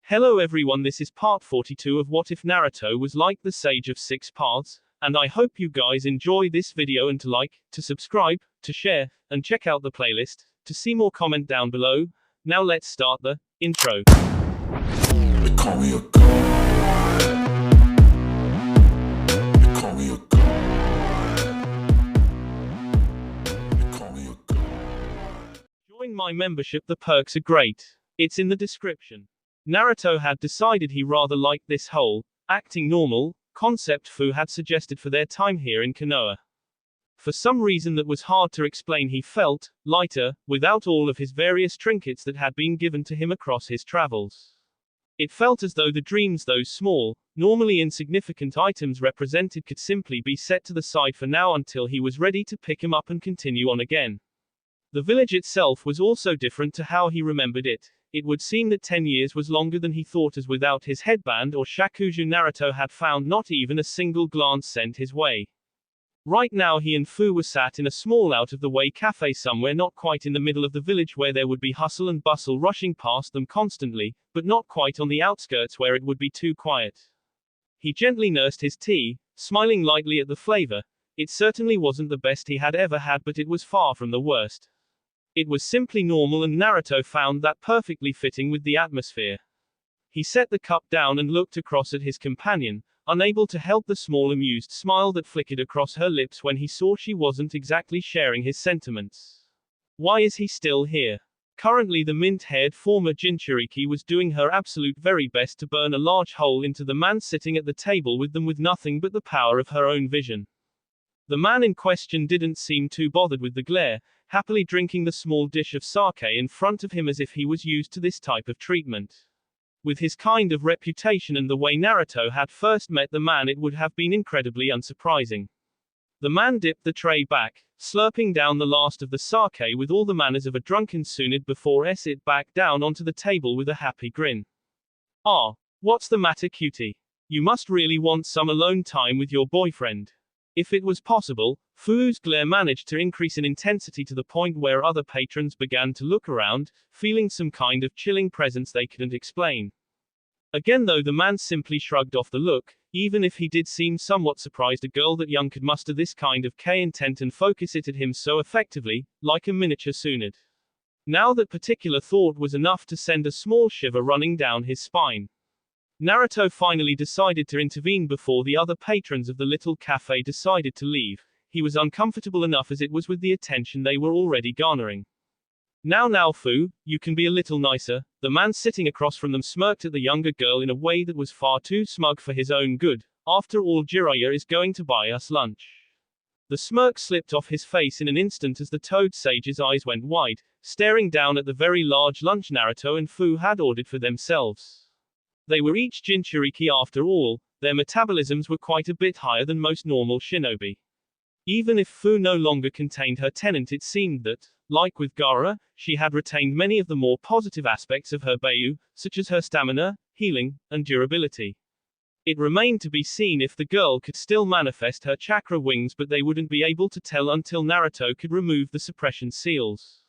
Hello everyone, this is part 42 of What If Naruto Was Like the Sage of Six Paths, and I hope you guys enjoy this video and to like, to subscribe, to share, and check out the playlist, to see more comment down below. Now let's start the intro. They call me a god. They call me a god. They call me a god. Join my membership, the perks are great. It's in the description. Naruto had decided he rather liked this whole, acting normal, concept Fu had suggested for their time here in Konoha. For some reason that was hard to explain, he felt lighter, without all of his various trinkets that had been given to him across his travels. It felt as though the dreams, those small, normally insignificant items represented, could simply be set to the side for now until he was ready to pick him up and continue on again. The village itself was also different to how he remembered it. It would seem that 10 years was longer than he thought, as without his headband or shakuju, Naruto had found not even a single glance sent his way. Right now he and Fu were sat in a small out-of-the-way cafe somewhere not quite in the middle of the village, where there would be hustle and bustle rushing past them constantly, but not quite on the outskirts where it would be too quiet. He gently nursed his tea, smiling lightly at the flavor. It certainly wasn't the best he had ever had, but it was far from the worst. It was simply normal, and Naruto found that perfectly fitting with the atmosphere. He set the cup down and looked across at his companion, unable to help the small amused smile that flickered across her lips when he saw she wasn't exactly sharing his sentiments. Why is he still here? Currently the mint-haired former Jinchuriki was doing her absolute very best to burn a large hole into the man sitting at the table with them with nothing but the power of her own vision. The man in question didn't seem too bothered with the glare, happily drinking the small dish of sake in front of him as if he was used to this type of treatment. With his kind of reputation and the way Naruto had first met the man, it would have been incredibly unsurprising. The man dipped the tray back, slurping down the last of the sake with all the manners of a drunken Sunid before it back down onto the table with a happy grin. "Ah, what's the matter, cutie? You must really want some alone time with your boyfriend." If it was possible, Fu's glare managed to increase in intensity to the point where other patrons began to look around, feeling some kind of chilling presence they couldn't explain. Again though, the man simply shrugged off the look. Even if he did seem somewhat surprised a girl that young could muster this kind of intent and focus it at him so effectively, like a miniature Sunid. Now that particular thought was enough to send a small shiver running down his spine. Naruto finally decided to intervene before the other patrons of the little cafe decided to leave. He was uncomfortable enough as it was with the attention they were already garnering. Now Fu, you can be a little nicer." The man sitting across from them smirked at the younger girl in a way that was far too smug for his own good. "After all, Jiraiya is going to buy us lunch." The smirk slipped off his face in an instant as the Toad Sage's eyes went wide, staring down at the very large lunch Naruto and Fu had ordered for themselves. They were each Jinchuriki after all. Their metabolisms were quite a bit higher than most normal shinobi. Even if Fu no longer contained her tenant, it seemed that, like with Gaara, she had retained many of the more positive aspects of her Beiyu, such as her stamina, healing, and durability. It remained to be seen if the girl could still manifest her chakra wings, but they wouldn't be able to tell until Naruto could remove the suppression seals.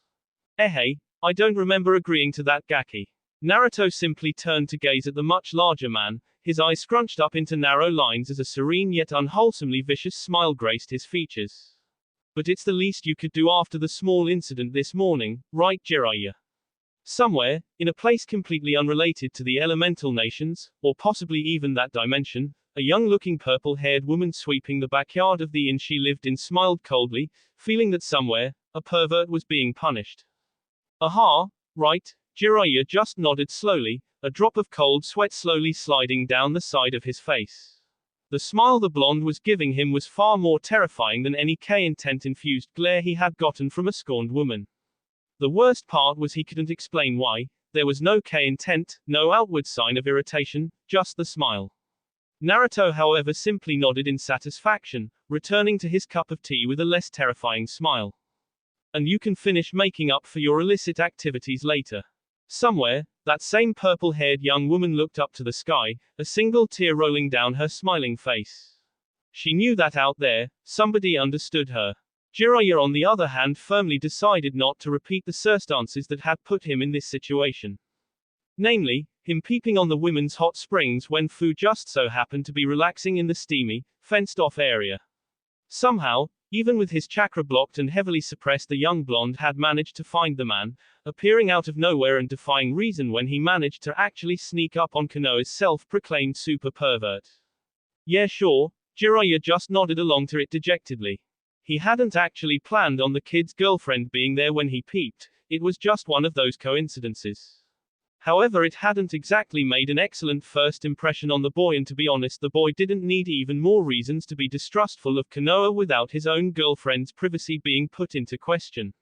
Hey, I don't remember agreeing to that, Gaki. Naruto simply turned to gaze at the much larger man, his eyes scrunched up into narrow lines as a serene yet unwholesomely vicious smile graced his features. "But it's the least you could do after the small incident this morning, right, Jiraiya?" Somewhere, in a place completely unrelated to the elemental nations, or possibly even that dimension, a young-looking purple-haired woman sweeping the backyard of the inn she lived in smiled coldly, feeling that somewhere, a pervert was being punished. "Aha, right." Jiraiya just nodded slowly, a drop of cold sweat slowly sliding down the side of his face. The smile the blonde was giving him was far more terrifying than any intent-infused glare he had gotten from a scorned woman. The worst part was he couldn't explain why. There was no intent, no outward sign of irritation, just the smile. Naruto, however, simply nodded in satisfaction, returning to his cup of tea with a less terrifying smile. "And you can finish making up for your illicit activities later." Somewhere, that same purple-haired young woman looked up to the sky, a single tear rolling down her smiling face. She knew that out there, somebody understood her. Jiraiya, on the other hand, firmly decided not to repeat the circumstances that had put him in this situation. Namely, Him peeping on the women's hot springs when Fu just so happened to be relaxing in the steamy, fenced-off area. Somehow, even with his chakra blocked and heavily suppressed, the young blonde had managed to find the man, appearing out of nowhere and defying reason when he managed to actually sneak up on Konoha's self-proclaimed super pervert. Yeah, sure, Jiraiya just nodded along to it dejectedly. He hadn't actually planned on the kid's girlfriend being there when he peeped, it was just one of those coincidences. However, it hadn't exactly made an excellent first impression on the boy, and to be honest, the boy didn't need even more reasons to be distrustful of Konoha without his own girlfriend's privacy being put into question.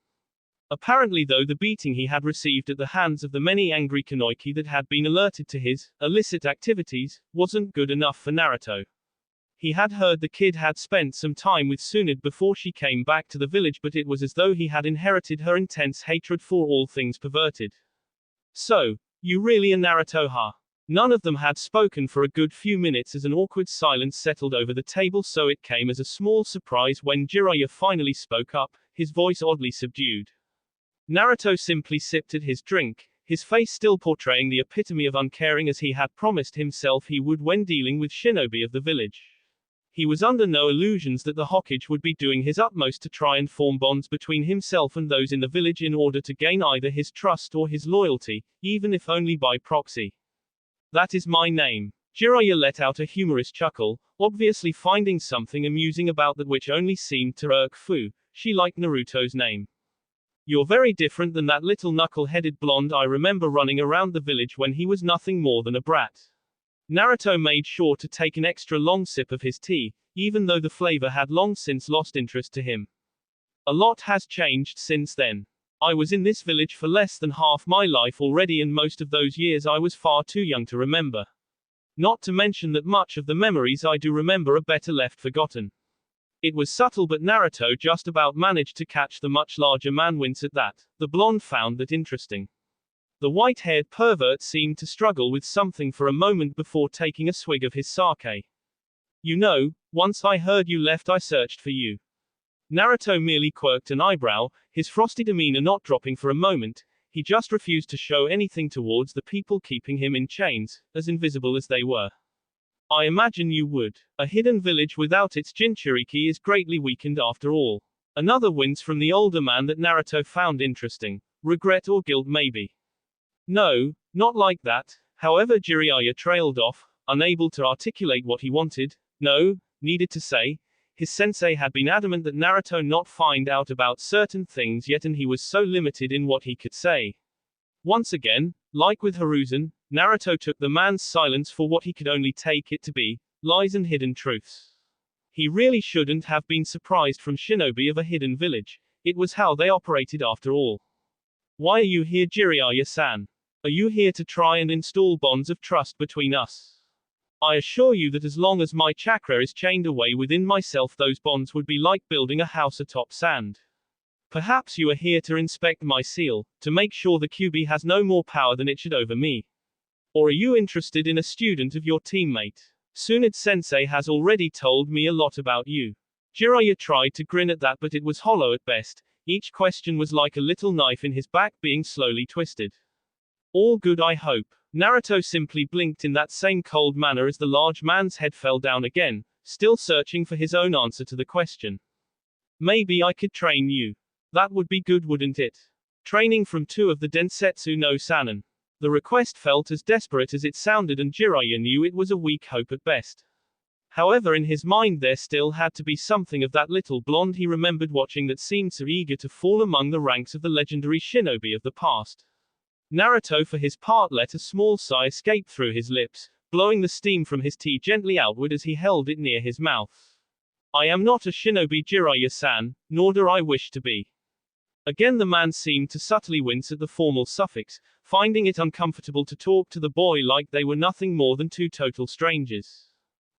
Apparently though, the beating he had received at the hands of the many angry Kunoichi that had been alerted to his illicit activities wasn't good enough for Naruto. He had heard the kid had spent some time with Tsunade before she came back to the village, but it was as though he had inherited her intense hatred for all things perverted. So, you really are Naruto, huh? None of them had spoken for a good few minutes as an awkward silence settled over the table, so it came as a small surprise when Jiraiya finally spoke up, his voice oddly subdued. Naruto simply sipped at his drink, his face still portraying the epitome of uncaring as he had promised himself he would when dealing with shinobi of the village. He was under no illusions that the Hokage would be doing his utmost to try and form bonds between himself and those in the village in order to gain either his trust or his loyalty, even if only by proxy. That is my name. Jiraiya let out a humorous chuckle, obviously finding something amusing about that which only seemed to irk Fu. She liked Naruto's name. You're very different than that little knuckle-headed blonde I remember running around the village when he was nothing more than a brat. Naruto made sure to take an extra long sip of his tea, even though the flavor had long since lost interest to him. A lot has changed since then. I was in this village for less than half my life already, and most of those years I was far too young to remember. Not to mention that much of the memories I do remember are better left forgotten. It was subtle, but Naruto just about managed to catch the much larger man wince at that. The blonde found that interesting. The white-haired pervert seemed to struggle with something for a moment before taking a swig of his sake. You know, once I heard you left, I searched for you. Naruto merely quirked an eyebrow, his frosty demeanor not dropping for a moment. He just refused to show anything towards the people keeping him in chains, as invisible as they were. I imagine you would. A hidden village without its Jinchuriki is greatly weakened after all. Another wince from the older man that Naruto found interesting. Regret or guilt maybe. No, not like that. However, Jiraiya trailed off, unable to articulate what he wanted. No, needed to say. His sensei had been adamant that Naruto not find out about certain things yet, and he was so limited in what he could say. Once again, like with Hiruzen, Naruto took the man's silence for what he could only take it to be, lies and hidden truths. He really shouldn't have been surprised from shinobi of a hidden village. It was how they operated after all. Why are you here, Jiraiya-san? Are you here to try and install bonds of trust between us? I assure you that as long as my chakra is chained away within myself, those bonds would be like building a house atop sand. Perhaps you are here to inspect my seal, to make sure the QB has no more power than it should over me. Or are you interested in a student of your teammate? Tsunade-sensei has already told me a lot about you. Jiraiya tried to grin at that, but it was hollow at best. Each question was like a little knife in his back being slowly twisted. All good, I hope. Naruto simply blinked in that same cold manner as the large man's head fell down again, still searching for his own answer to the question. Maybe I could train you. That would be good, wouldn't it? Training from 2 of the Densetsu no Sanin. The request felt as desperate as it sounded, and Jiraiya knew it was a weak hope at best. However, in his mind there still had to be something of that little blonde he remembered watching that seemed so eager to fall among the ranks of the legendary shinobi of the past. Naruto for his part let a small sigh escape through his lips, blowing the steam from his tea gently outward as he held it near his mouth. I am not a shinobi, Jiraiya-san, nor do I wish to be. Again the man seemed to subtly wince at the formal suffix, finding it uncomfortable to talk to the boy like they were nothing more than 2 total strangers.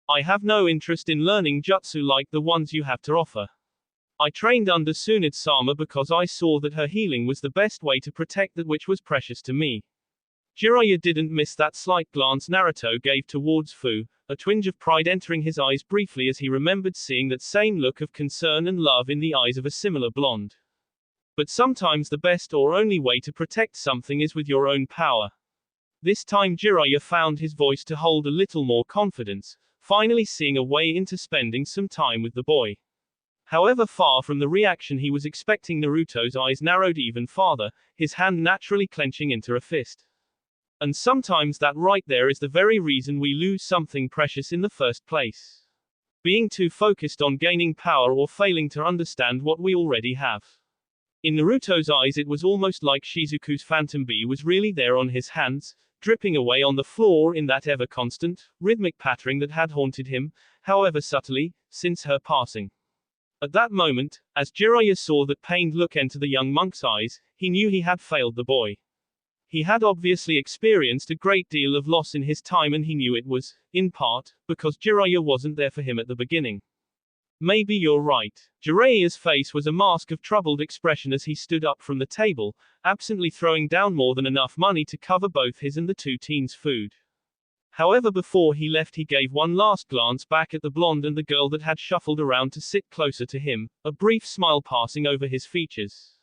I have no interest in learning jutsu like the ones you have to offer. I trained under Tsunade-sama because I saw that her healing was the best way to protect that which was precious to me. Jiraiya didn't miss that slight glance Naruto gave towards Fu, a twinge of pride entering his eyes briefly as he remembered seeing that same look of concern and love in the eyes of a similar blonde. But sometimes the best or only way to protect something is with your own power. This time Jiraiya found his voice to hold a little more confidence, finally seeing a way into spending some time with the boy. However, far from the reaction he was expecting, Naruto's eyes narrowed even farther, his hand naturally clenching into a fist. And sometimes that right there is the very reason we lose something precious in the first place. Being too focused on gaining power or failing to understand what we already have. In Naruto's eyes, it was almost like Shizuku's phantom bee was really there on his hands, dripping away on the floor in that ever-constant, rhythmic pattering that had haunted him, however subtly, since her passing. At that moment, as Jiraiya saw that pained look enter the young monk's eyes, he knew he had failed the boy. He had obviously experienced a great deal of loss in his time, and he knew it was, in part, because Jiraiya wasn't there for him at the beginning. Maybe you're right. Jiraiya's face was a mask of troubled expression as he stood up from the table, absently throwing down more than enough money to cover both his and the two teens' food. However, before he left, he gave one last glance back at the blonde and the girl that had shuffled around to sit closer to him, a brief smile passing over his features.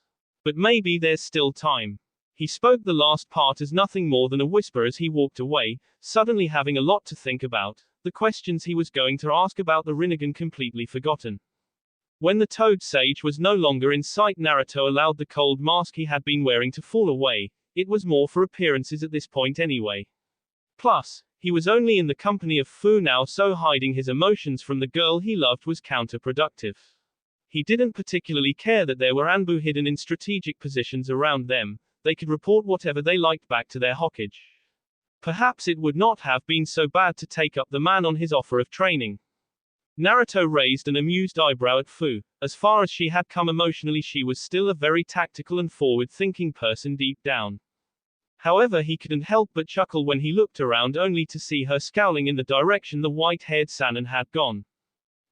But maybe there's still time. He spoke the last part as nothing more than a whisper as he walked away, suddenly having a lot to think about, the questions he was going to ask about the Rinnegan completely forgotten. When the Toad Sage was no longer in sight, Naruto allowed the cold mask he had been wearing to fall away. It was more for appearances at this point anyway. Plus, he was only in the company of Fu now, so hiding his emotions from the girl he loved was counterproductive. He didn't particularly care that there were Anbu hidden in strategic positions around them. They could report whatever they liked back to their Hokage. Perhaps it would not have been so bad to take up the man on his offer of training. Naruto raised an amused eyebrow at Fu. As far as she had come emotionally, she was still a very tactical and forward-thinking person deep down. However, he couldn't help but chuckle when he looked around only to see her scowling in the direction the white-haired Sannin had gone.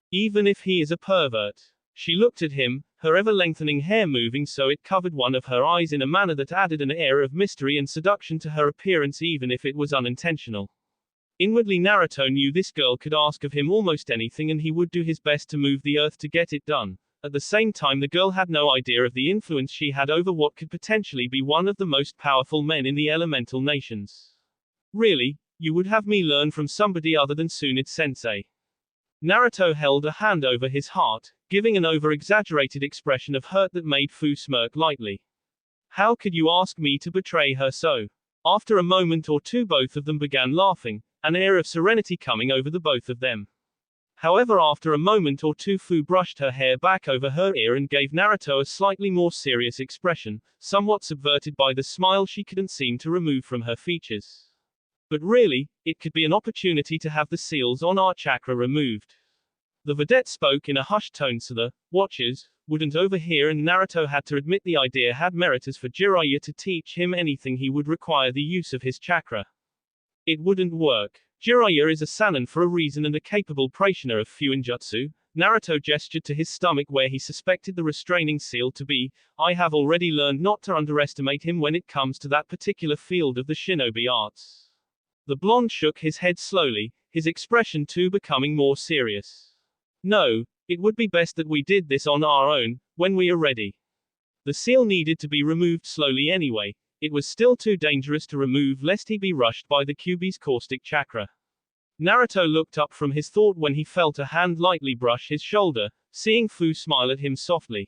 Even if he is a pervert. She looked at him, her ever-lengthening hair moving so it covered one of her eyes in a manner that added an air of mystery and seduction to her appearance, even if it was unintentional. Inwardly, Naruto knew this girl could ask of him almost anything and he would do his best to move the earth to get it done. At the same time, the girl had no idea of the influence she had over what could potentially be one of the most powerful men in the elemental nations. Really, you would have me learn from somebody other than Tsunade-sensei. Naruto held a hand over his heart, giving an over-exaggerated expression of hurt that made Fu smirk lightly. How could you ask me to betray her so? After a moment or two, both of them began laughing, an air of serenity coming over the both of them. However, after a moment or two, Fu brushed her hair back over her ear and gave Naruto a slightly more serious expression, somewhat subverted by the smile she couldn't seem to remove from her features. But really, it could be an opportunity to have the seals on our chakra removed. The vedette spoke in a hushed tone so the watchers wouldn't overhear, and Naruto had to admit the idea had merit as for Jiraiya to teach him anything he would require the use of his chakra. It wouldn't work. Jiraiya is a Sannin for a reason and a capable practitioner of Fuinjutsu. Naruto gestured to his stomach where he suspected the restraining seal to be. I have already learned not to underestimate him when it comes to that particular field of the shinobi arts. The blonde shook his head slowly, his expression too becoming more serious. No, it would be best that we did this on our own, when we are ready. The seal needed to be removed slowly anyway. It was still too dangerous to remove lest he be rushed by the Kyuubi's caustic chakra. Naruto looked up from his thought when he felt a hand lightly brush his shoulder, seeing Fu smile at him softly.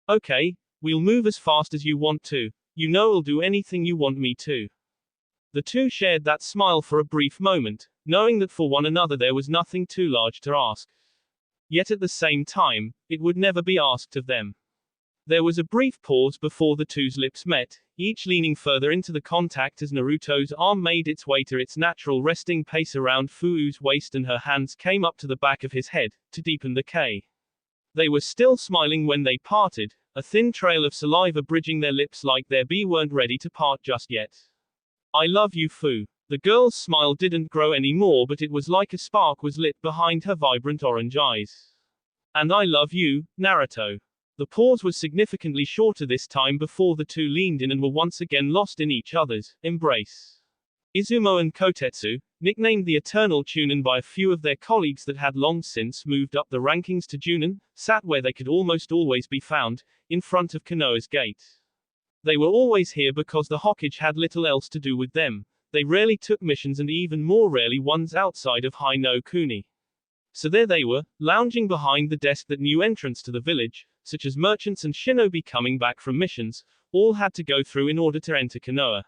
Okay, we'll move as fast as you want to. You know I'll do anything you want me to. The two shared that smile for a brief moment, knowing that for one another there was nothing too large to ask. Yet at the same time, it would never be asked of them. There was a brief pause before the two's lips met, each leaning further into the contact as Naruto's arm made its way to its natural resting place around Fu's waist and her hands came up to the back of his head, to deepen the K. They were still smiling when they parted, a thin trail of saliva bridging their lips like their B weren't ready to part just yet. I love you, Fu. The girl's smile didn't grow any more, but it was like a spark was lit behind her vibrant orange eyes. And I love you, Naruto. The pause was significantly shorter this time before the two leaned in and were once again lost in each other's embrace. Izumo and Kotetsu, nicknamed the Eternal Chunin by a few of their colleagues that had long since moved up the rankings to Junin, sat where they could almost always be found, in front of Konoha's gate. They were always here because the Hokage had little else to do with them. They rarely took missions and even more rarely ones outside of Hai no Kuni. So there they were, lounging behind the desk that new entrants to the village, such as merchants and shinobi coming back from missions, all had to go through in order to enter Konoha.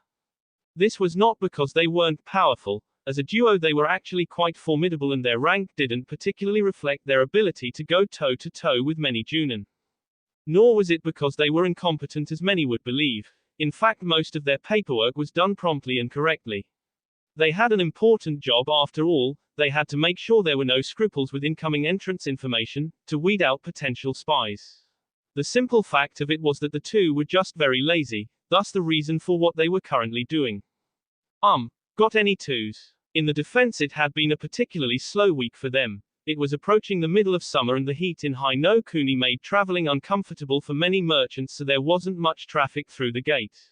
This was not because they weren't powerful. As a duo they were actually quite formidable and their rank didn't particularly reflect their ability to go toe-to-toe with many Junin. Nor was it because they were incompetent as many would believe. In fact most of their paperwork was done promptly and correctly. They had an important job after all. They had to make sure there were no scruples with incoming entrants' information, to weed out potential spies. The simple fact of it was that the two were just very lazy, thus the reason for what they were currently doing. Got any twos? In the defense it had been a particularly slow week for them. It was approaching the middle of summer and the heat in Hai no Kuni made traveling uncomfortable for many merchants, so there wasn't much traffic through the gate.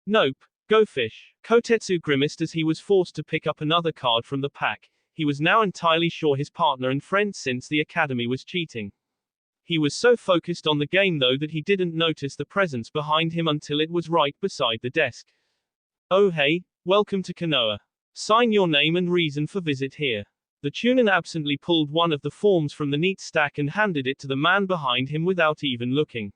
Nope. Go fish. Kotetsu grimaced as he was forced to pick up another card from the pack. He was now entirely sure his partner and friend since the academy was cheating. He was so focused on the game though that he didn't notice the presence behind him until it was right beside the desk. Oh hey, welcome to Konoha. Sign your name and reason for visit here. The Chunin absently pulled one of the forms from the neat stack and handed it to the man behind him without even looking.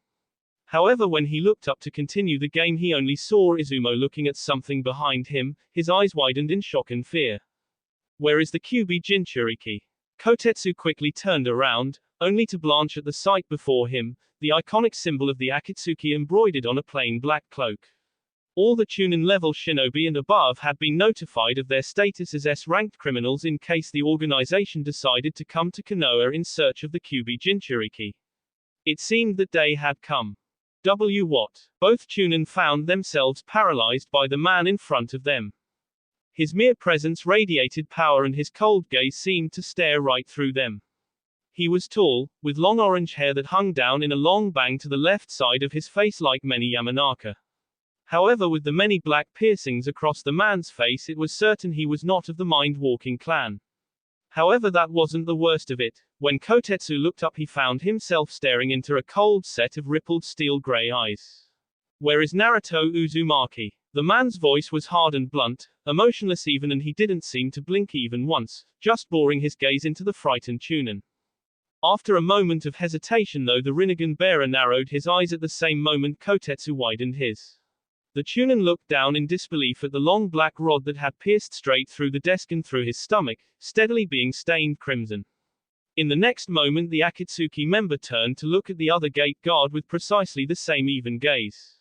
However, when he looked up to continue the game, he only saw Izumo looking at something behind him. His eyes widened in shock and fear. Where is the Kyuubi Jinchuriki? Kotetsu quickly turned around, only to blanch at the sight before him, the iconic symbol of the Akatsuki embroidered on a plain black cloak. All the Chunin level shinobi and above had been notified of their status as S-ranked criminals in case the organization decided to come to Konoha in search of the Kyuubi Jinchuriki. It seemed that day had come. What? Both Chunin found themselves paralyzed by the man in front of them. His mere presence radiated power and his cold gaze seemed to stare right through them. He was tall, with long orange hair that hung down in a long bang to the left side of his face like many Yamanaka. However, with the many black piercings across the man's face, it was certain he was not of the Mind-Walking clan. However, that wasn't the worst of it. When Kotetsu looked up, he found himself staring into a cold set of rippled steel-gray eyes. Where is Naruto Uzumaki? The man's voice was hard and blunt, emotionless even, and he didn't seem to blink even once, just boring his gaze into the frightened Chunin. After a moment of hesitation though, the Rinnegan bearer narrowed his eyes at the same moment Kotetsu widened his. The Chunin looked down in disbelief at the long black rod that had pierced straight through the desk and through his stomach, steadily being stained crimson. In the next moment the Akatsuki member turned to look at the other gate guard with precisely the same even gaze.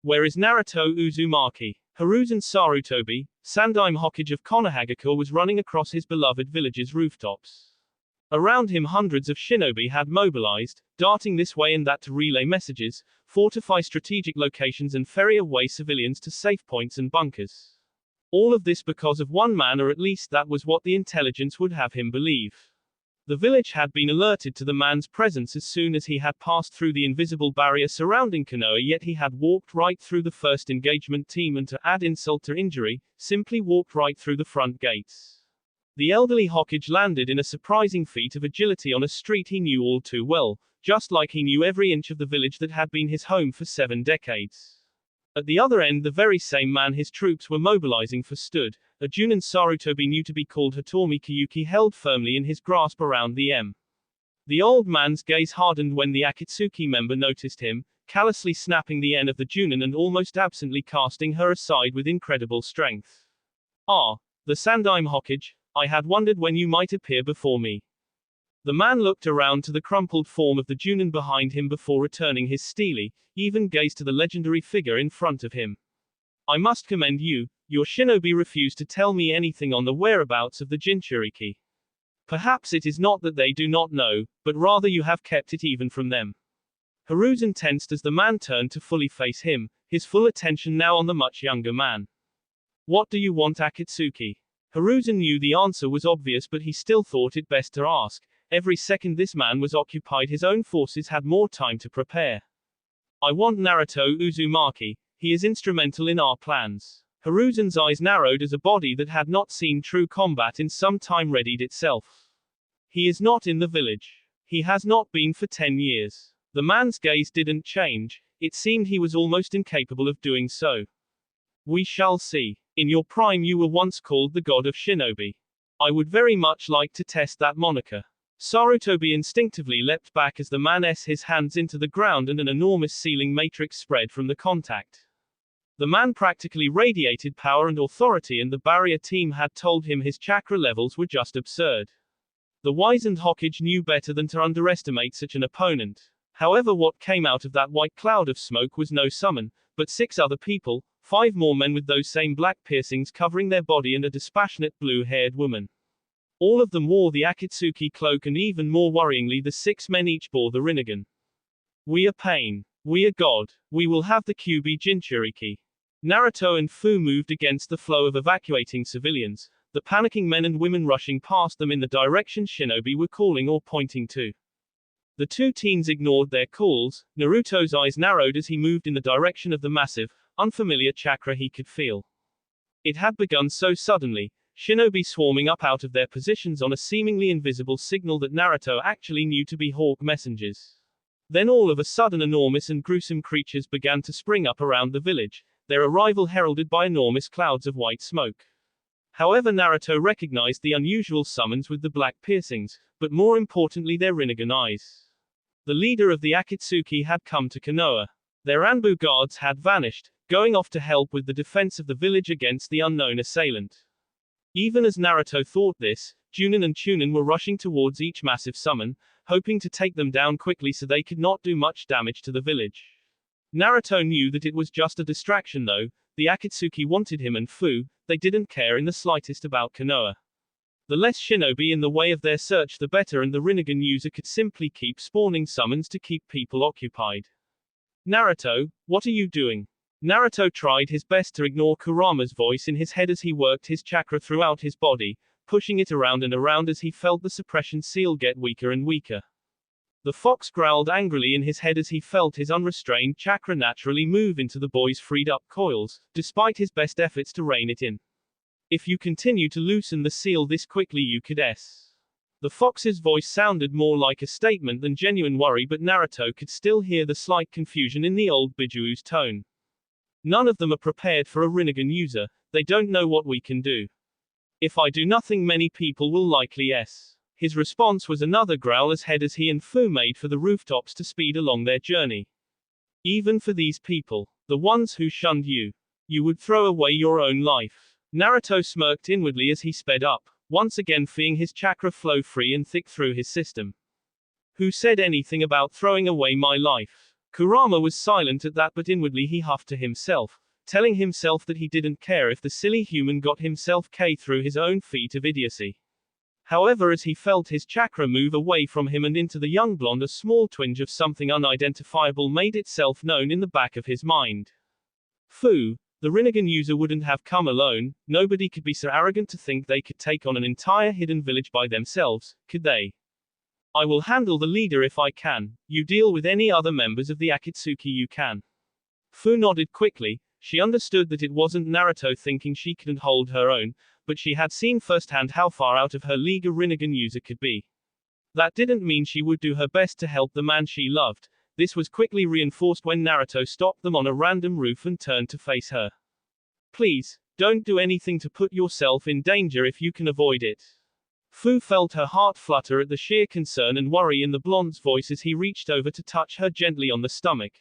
Where is Naruto Uzumaki? Hiruzen Sarutobi, Sandaime Hokage of Konohagakure, was running across his beloved village's rooftops. Around him hundreds of shinobi had mobilized, darting this way and that to relay messages, fortify strategic locations and ferry away civilians to safe points and bunkers. All of this because of one man, or at least that was what the intelligence would have him believe. The village had been alerted to the man's presence as soon as he had passed through the invisible barrier surrounding Konoha, yet he had walked right through the first engagement team and, to add insult to injury, simply walked right through the front gates. The elderly Hokage landed in a surprising feat of agility on a street he knew all too well, just like he knew every inch of the village that had been his home for 7 decades. At the other end, the very same man his troops were mobilizing for stood, a Junin Sarutobi knew to be called Hitomi Kyuki, held firmly in his grasp around the M. The old man's gaze hardened when the Akatsuki member noticed him, callously snapping the N of the Junin and almost absently casting her aside with incredible strength. The Sandaime Hokage, I had wondered when you might appear before me. The man looked around to the crumpled form of the Junin behind him before returning his steely, even gaze to the legendary figure in front of him. I must commend you. Your shinobi refused to tell me anything on the whereabouts of the Jinchuriki. Perhaps it is not that they do not know, but rather you have kept it even from them. Hiruzen tensed as the man turned to fully face him, his full attention now on the much younger man. What do you want, Akatsuki? Hiruzen knew the answer was obvious, but he still thought it best to ask. Every second this man was occupied, his own forces had more time to prepare. I want Naruto Uzumaki. He is instrumental in our plans. Hiruzen's eyes narrowed as a body that had not seen true combat in some time readied itself. He is not in the village. He has not been for 10 years. The man's gaze didn't change. It seemed he was almost incapable of doing so. We shall see. In your prime you were once called the god of shinobi. I would very much like to test that moniker. Sarutobi instinctively leapt back as the man s his hands into the ground and an enormous sealing matrix spread from the contact. The man practically radiated power and authority, and the barrier team had told him his chakra levels were just absurd. The wizened Hokage knew better than to underestimate such an opponent. However, what came out of that white cloud of smoke was no summon, but 6 other people, 5 more men with those same black piercings covering their body and a dispassionate blue-haired woman. All of them wore the Akatsuki cloak, and even more worryingly the 6 men each bore the Rinnegan. We are pain. We are God. We will have the Kyuubi Jinchuriki. Naruto and Fu moved against the flow of evacuating civilians, the panicking men and women rushing past them in the direction shinobi were calling or pointing to. The 2 teens ignored their calls. Naruto's eyes narrowed as he moved in the direction of the massive, unfamiliar chakra he could feel. It had begun so suddenly, shinobi swarming up out of their positions on a seemingly invisible signal that Naruto actually knew to be hawk messengers. Then all of a sudden enormous and gruesome creatures began to spring up around the village, their arrival heralded by enormous clouds of white smoke. However, Naruto recognized the unusual summons with the black piercings, but more importantly their Rinnegan eyes. The leader of the Akatsuki had come to Konoha. Their Anbu guards had vanished, going off to help with the defense of the village against the unknown assailant. Even as Naruto thought this, Junin and Chunin were rushing towards each massive summon, hoping to take them down quickly so they could not do much damage to the village. Naruto knew that it was just a distraction though. The Akatsuki wanted him and Fu, they didn't care in the slightest about Konoha. The less shinobi in the way of their search the better, and the Rinnegan user could simply keep spawning summons to keep people occupied. Naruto, what are you doing? Naruto tried his best to ignore Kurama's voice in his head as he worked his chakra throughout his body, pushing it around and around as he felt the suppression seal get weaker and weaker. The fox growled angrily in his head as he felt his unrestrained chakra naturally move into the boy's freed-up coils, despite his best efforts to rein it in. If you continue to loosen the seal this quickly you could s. The fox's voice sounded more like a statement than genuine worry, but Naruto could still hear the slight confusion in the old Bijuu's tone. None of them are prepared for a Rinnegan user, they don't know what we can do. If I do nothing many people will likely s. His response was another growl as he and Fu made for the rooftops to speed along their journey. Even for these people, the ones who shunned you, you would throw away your own life. Naruto smirked inwardly as he sped up, once again feeling his chakra flow free and thick through his system. Who said anything about throwing away my life? Kurama was silent at that, but inwardly he huffed to himself, telling himself that he didn't care if the silly human got himself killed through his own feat of idiocy. However, as he felt his chakra move away from him and into the young blonde, a small twinge of something unidentifiable made itself known in the back of his mind. Fu, the Rinnegan user, wouldn't have come alone. Nobody could be so arrogant to think they could take on an entire hidden village by themselves, could they? I will handle the leader if I can. You deal with any other members of the Akatsuki you can. Fu nodded quickly. She understood that it wasn't Naruto thinking she couldn't hold her own, but she had seen firsthand how far out of her league a Rinnegan user could be. That didn't mean she would do her best to help the man she loved. This was quickly reinforced when Naruto stopped them on a random roof and turned to face her. Please, don't do anything to put yourself in danger if you can avoid it. Fu felt her heart flutter at the sheer concern and worry in the blonde's voice as he reached over to touch her gently on the stomach.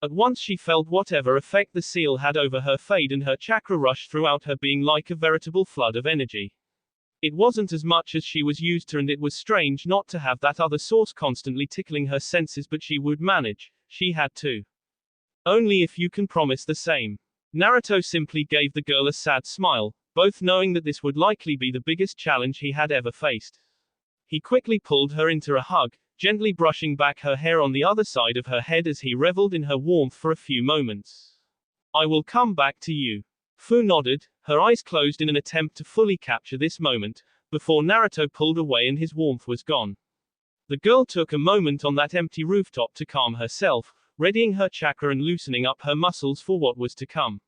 At once she felt whatever effect the seal had over her fade, and her chakra rushed throughout her being like a veritable flood of energy. It wasn't as much as she was used to, and it was strange not to have that other source constantly tickling her senses, but she would manage. She had to. Only if you can promise the same. Naruto simply gave the girl a sad smile, both knowing that this would likely be the biggest challenge he had ever faced. He quickly pulled her into a hug, gently brushing back her hair on the other side of her head as he reveled in her warmth for a few moments. I will come back to you. Fu nodded, her eyes closed in an attempt to fully capture this moment, before Naruto pulled away and his warmth was gone. The girl took a moment on that empty rooftop to calm herself, readying her chakra and loosening up her muscles for what was to come.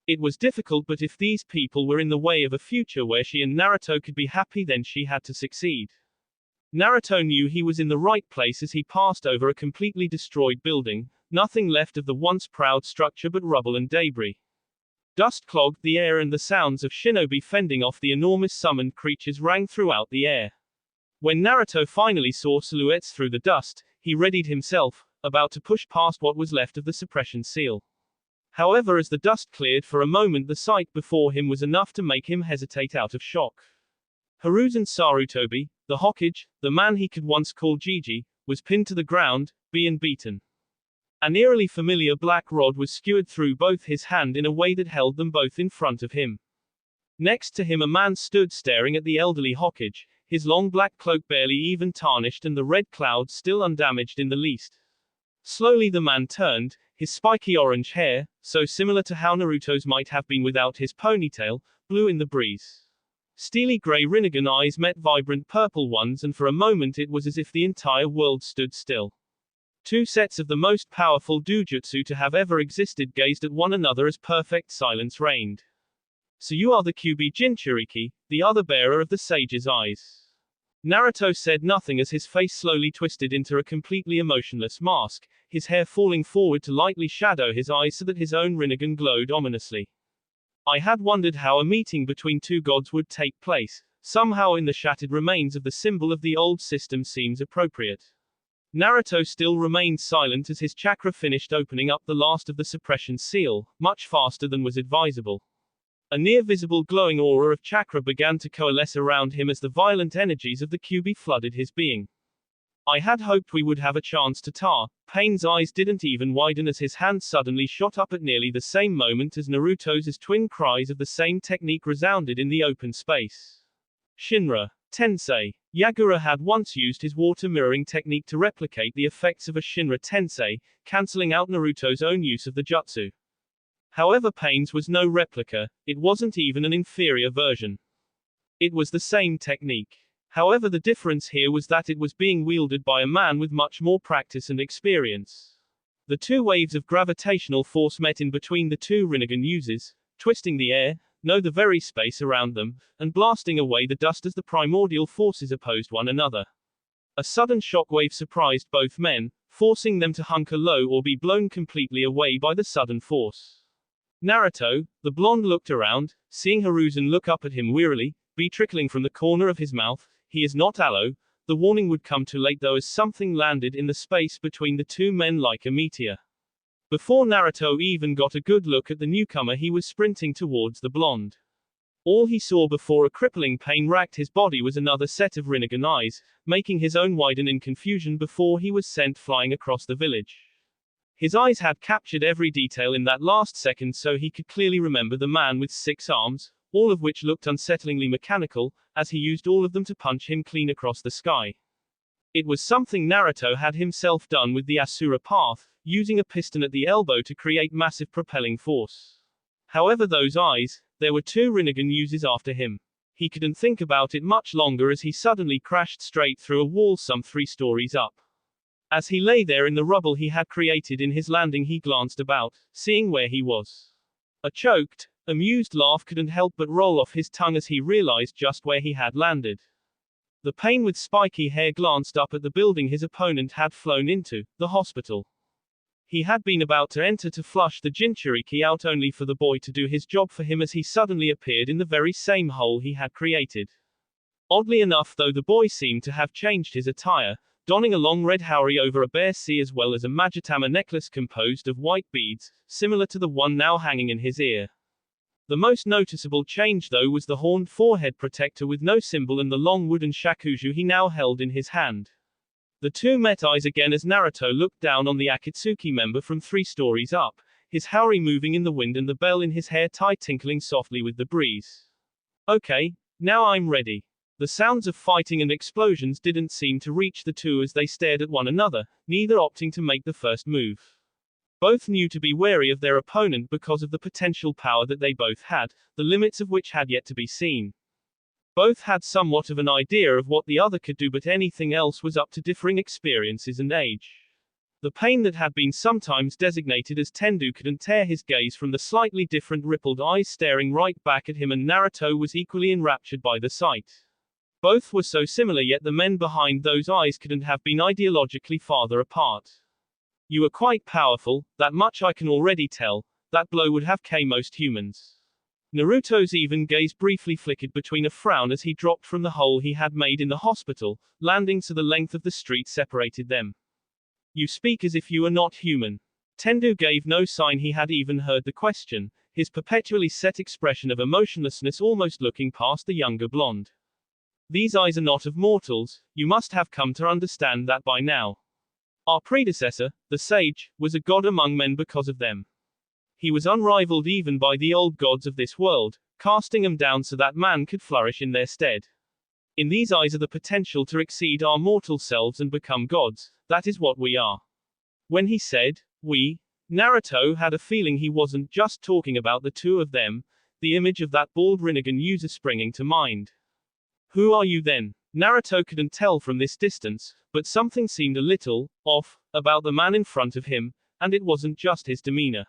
It was difficult, but if these people were in the way of a future where she and Naruto could be happy, then she had to succeed. Naruto knew he was in the right place as he passed over a completely destroyed building, nothing left of the once proud structure but rubble and debris. Dust clogged the air and the sounds of shinobi fending off the enormous summoned creatures rang throughout the air. When Naruto finally saw silhouettes through the dust, he readied himself, about to push past what was left of the suppression seal. However, as the dust cleared for a moment, the sight before him was enough to make him hesitate out of shock. Hiruzen Sarutobi, the Hokage, the man he could once call Gigi, was pinned to the ground, being beaten. An eerily familiar black rod was skewered through both his hand in a way that held them both in front of him. Next to him a man stood staring at the elderly Hokage, his long black cloak barely even tarnished and the red clouds still undamaged in the least. Slowly the man turned, his spiky orange hair, so similar to how Naruto's might have been without his ponytail, blew in the breeze. Steely gray Rinnegan eyes met vibrant purple ones, and for a moment it was as if the entire world stood still. Two sets of the most powerful doujutsu to have ever existed gazed at one another as perfect silence reigned. So you are the Kyuubi Jinchuriki, the other bearer of the sage's eyes. Naruto said nothing as his face slowly twisted into a completely emotionless mask, his hair falling forward to lightly shadow his eyes so that his own Rinnegan glowed ominously. I had wondered how a meeting between two gods would take place. Somehow in the shattered remains of the symbol of the old system seems appropriate. Naruto still remained silent as his chakra finished opening up the last of the suppression seal, much faster than was advisable. A near-visible glowing aura of chakra began to coalesce around him as the violent energies of the Kyuubi flooded his being. I had hoped we would have a chance to tar. Pain's eyes didn't even widen as his hand suddenly shot up at nearly the same moment as Naruto's, as twin cries of the same technique resounded in the open space. Shinra. Tensei. Yagura had once used his water mirroring technique to replicate the effects of a Shinra Tensei, cancelling out Naruto's own use of the jutsu. However, Pain's was no replica, it wasn't even an inferior version. It was the same technique. However, the difference here was that it was being wielded by a man with much more practice and experience. The two waves of gravitational force met in between the two Rinnegan uses, twisting the air, no the very space around them, and blasting away the dust as the primordial forces opposed one another. A sudden shockwave surprised both men, forcing them to hunker low or be blown completely away by the sudden force. Naruto, the blonde, looked around, seeing Hiruzen look up at him wearily, be trickling from the corner of his mouth. He is not aloe. The warning would come too late though, as something landed in the space between the two men like a meteor. Before Naruto even got a good look at the newcomer, he was sprinting towards the blonde. All he saw before a crippling pain racked his body was another set of Rinnegan eyes, making his own widen in confusion before he was sent flying across the village. His eyes had captured every detail in that last second, so he could clearly remember the man with 6 arms, all of which looked unsettlingly mechanical, as he used all of them to punch him clean across the sky. It was something Naruto had himself done with the Asura path, using a piston at the elbow to create massive propelling force. However, those eyes, there were 2 Rinnegan uses after him. He couldn't think about it much longer as he suddenly crashed straight through a wall some 3 stories up. As he lay there in the rubble he had created in his landing, he glanced about, seeing where he was. A choked, amused laugh couldn't help but roll off his tongue as he realized just where he had landed. The Pain with spiky hair glanced up at the building his opponent had flown into, the hospital. He had been about to enter to flush the Jinchuriki out, only for the boy to do his job for him as he suddenly appeared in the very same hole he had created. Oddly enough though, the boy seemed to have changed his attire, donning a long red haori over a bare sea as well as a Majitama necklace composed of white beads, similar to the one now hanging in his ear. The most noticeable change though was the horned forehead protector with no symbol and the long wooden shakuju he now held in his hand. The two met eyes again as Naruto looked down on the Akatsuki member from 3 stories up, his haori moving in the wind and the bell in his hair tie tinkling softly with the breeze. Okay, now I'm ready. The sounds of fighting and explosions didn't seem to reach the two as they stared at one another, neither opting to make the first move. Both knew to be wary of their opponent because of the potential power that they both had, the limits of which had yet to be seen. Both had somewhat of an idea of what the other could do, but anything else was up to differing experiences and age. The Pain that had been sometimes designated as Tendu couldn't tear his gaze from the slightly different rippled eyes staring right back at him, and Naruto was equally enraptured by the sight. Both were so similar, yet the men behind those eyes couldn't have been ideologically farther apart. You are quite powerful, that much I can already tell. that blow would have killed most humans. Naruto's even gaze briefly flickered between a frown as he dropped from the hole he had made in the hospital, landing so the length of the street separated them. You speak as if you are not human. Tendu gave no sign he had even heard the question, his perpetually set expression of emotionlessness almost looking past the younger blonde. These eyes are not of mortals, you must have come to understand that by now. Our predecessor, the sage, was a god among men because of them. He was unrivaled even by the old gods of this world, casting them down so that man could flourish in their stead. In these eyes are the potential to exceed our mortal selves and become gods, that is what we are. When he said, we, Naruto had a feeling he wasn't just talking about the two of them, the image of that bald Rinnegan user springing to mind. Who are you then? Naruto couldn't tell from this distance, but something seemed a little off about the man in front of him, and it wasn't just his demeanor.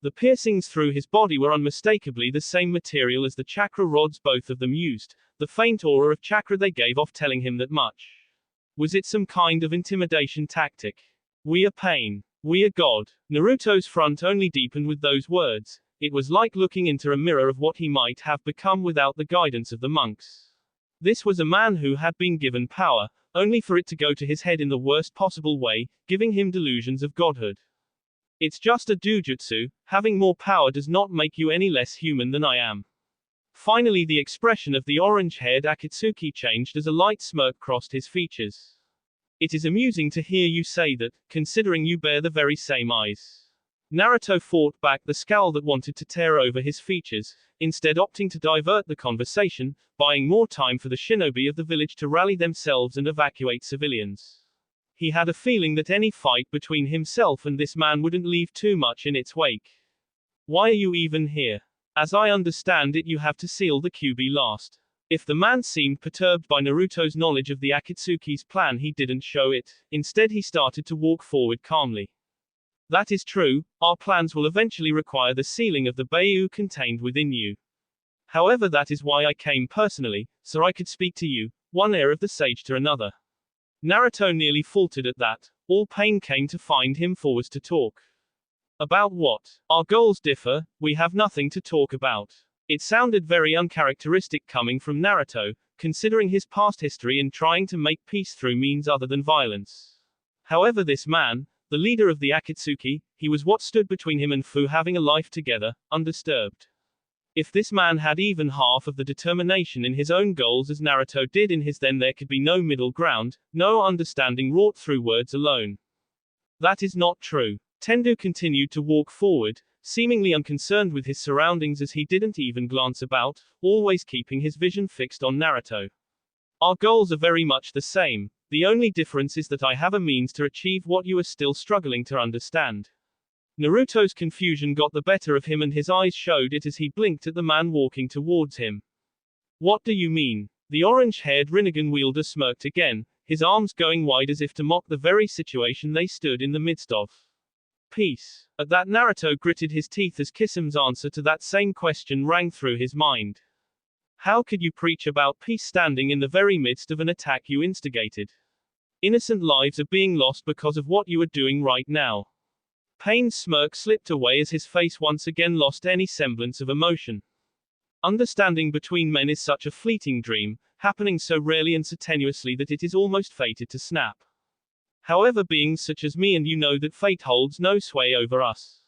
The piercings through his body were unmistakably the same material as the chakra rods both of them used, the faint aura of chakra they gave off telling him that much. Was it some kind of intimidation tactic? We are pain. We are God. Naruto's front only deepened with those words. It was like looking into a mirror of what he might have become without the guidance of the monks. This was a man who had been given power, only for it to go to his head in the worst possible way, giving him delusions of godhood. It's just a dujutsu, having more power does not make you any less human than I am. Finally the expression of the orange-haired Akatsuki changed as a light smirk crossed his features. It is amusing to hear you say that, considering you bear the very same eyes. Naruto fought back the scowl that wanted to tear over his features, instead opting to divert the conversation, buying more time for the shinobi of the village to rally themselves and evacuate civilians. He had a feeling that any fight between himself and this man wouldn't leave too much in its wake. Why are you even here? As I understand it, you have to seal the QB last. If the man seemed perturbed by Naruto's knowledge of the Akatsuki's plan, he didn't show it. Instead, he started to walk forward calmly. That is true, our plans will eventually require the sealing of the Bayou contained within you. However, that is why I came personally, so I could speak to you, one heir of the sage to another. Naruto nearly faltered at that. All pain came to find him forwards to talk. About what? Our goals differ, we have nothing to talk about. It sounded very uncharacteristic coming from Naruto, considering his past history in trying to make peace through means other than violence. However, this man, the leader of the Akatsuki, he was what stood between him and Fu having a life together, undisturbed. If this man had even half of the determination in his own goals as Naruto did in his, then there could be no middle ground, no understanding wrought through words alone. That is not true. Tendu continued to walk forward, seemingly unconcerned with his surroundings as he didn't even glance about, always keeping his vision fixed on Naruto. Our goals are very much the same, the only difference is that I have a means to achieve what you are still struggling to understand. Naruto's confusion got the better of him and his eyes showed it as he blinked at the man walking towards him. What do you mean? The orange-haired Rinnegan wielder smirked again, his arms going wide as if to mock the very situation they stood in the midst of. Peace. At that, Naruto gritted his teeth as Kisam's answer to that same question rang through his mind. How could you preach about peace standing in the very midst of an attack you instigated? Innocent lives are being lost because of what you are doing right now. Pain's smirk slipped away as his face once again lost any semblance of emotion. Understanding between men is such a fleeting dream, happening so rarely and so tenuously that it is almost fated to snap. However, beings such as me and you know that fate holds no sway over us.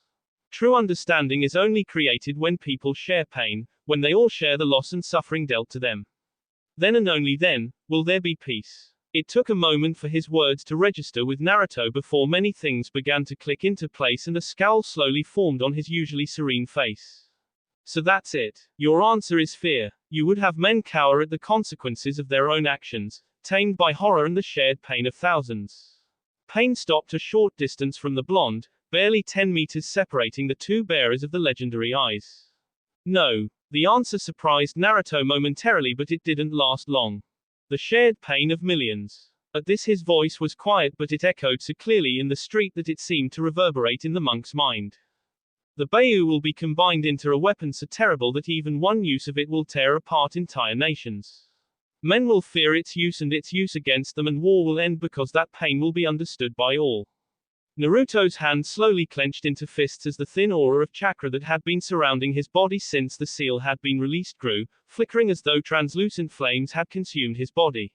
True understanding is only created when people share pain, when they all share the loss and suffering dealt to them. Then and only then, will there be peace. It took a moment for his words to register with Naruto before many things began to click into place and a scowl slowly formed on his usually serene face. So that's it. Your answer is fear. You would have men cower at the consequences of their own actions, tamed by horror and the shared pain of thousands. Pain stopped a short distance from the blonde, barely 10 meters separating the two bearers of the legendary eyes. No. The answer surprised Naruto momentarily, but it didn't last long. The shared pain of millions. At this his voice was quiet, but it echoed so clearly in the street that it seemed to reverberate in the monk's mind. The Bayou will be combined into a weapon so terrible that even one use of it will tear apart entire nations. Men will fear its use and its use against them, and war will end because that pain will be understood by all. Naruto's hand slowly clenched into fists as the thin aura of chakra that had been surrounding his body since the seal had been released grew, flickering as though translucent flames had consumed his body.